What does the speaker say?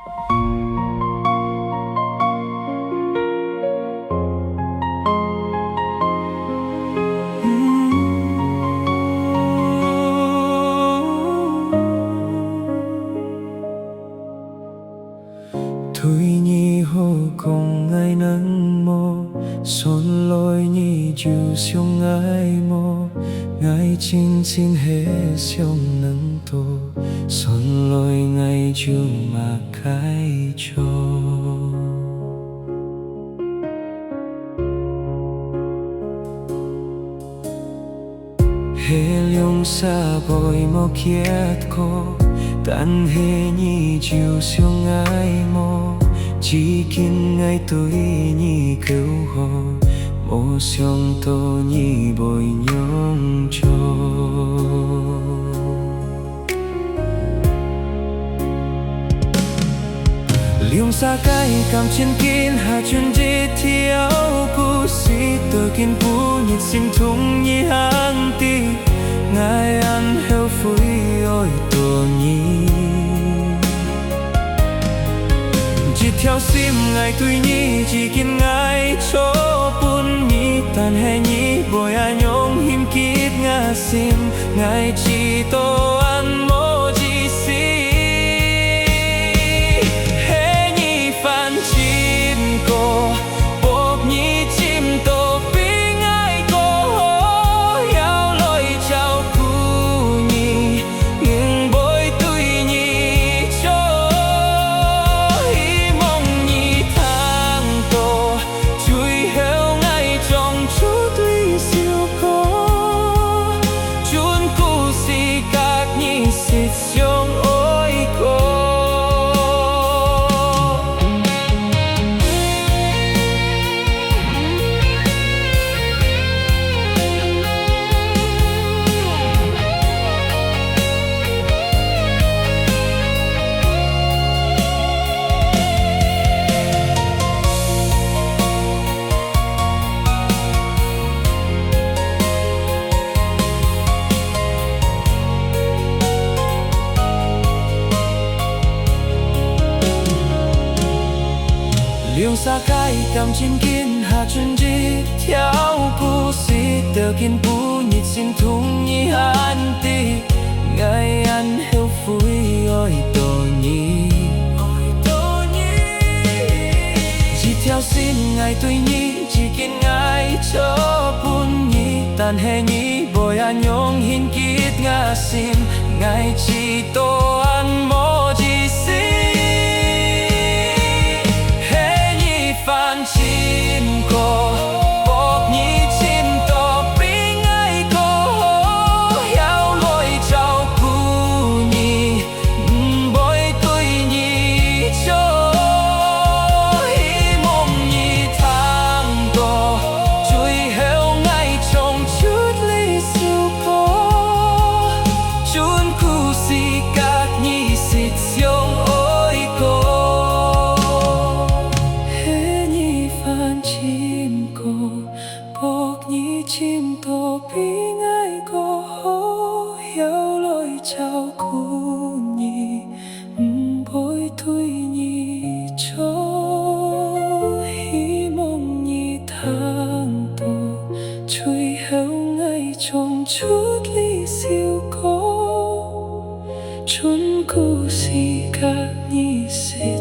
Thôi nhi hồ cùng ai nắng mô son lối nhi chiều xuống ai mô ngài chín chín hết xuống nắng tô son lối ngày chiều mà khai cho he liông xa bồi mô kiết cô tan he nhi chiều xuống ai mô chỉ kinh ngày tôi nhi kêu hò mô xiong tô nhi bồi nhung cho liông xa cái cảm chân kín hạ chân dễ thiếu cú sĩ tờ kín cú nhịp sinh thung nhi hang ti ngài ăn heo phủi ôi tổ nhi chỉ theo sim ngày tôi nhi chỉ kín ngài chỗ bún nhi tàn hè nhi bồi ai nhung him kít ngà sim ngài chỉ tô ăn mô chỉ si he nhi phan chim cô bộp nhi chim tô bí ngài cô yao lôi chào cu nhi nghiêng bôi tôi nhi cho hi mong nhi thang tô chui heo ngài trong chút ly siêu cô chun cu si các nhi xịt xuống ôi cô liông xa cái cầm trên kín hạ chân đi theo cú sĩ tờ kín cú nhịp xin thung nhi han ti ngày ăn heo phủi ôi tổ nhi chỉ theo xin ngày tôi nhi chỉ kín ngài cho bún nhi tàn hè nhi bồi anh nhung hin kít ngà xin ngài chỉ tô ăn mô chỉ xin phan chim cô bộp nhi chim tô bí ngài cô yao lôi chào cu nhi bôi tôi nhi cho hi mong nhi thang tô chui heo ngài trong chút ly siêu cô chun cu si các nhi xịt xuống ôi cô chim cô bốc nhi chim tô bí ngài cô yao lôi chào cu nhi bôi tôi nhi cho hi mong nhi thang tô chui heo ngài trong chút ly siêu cô chun cu si các nhi xịt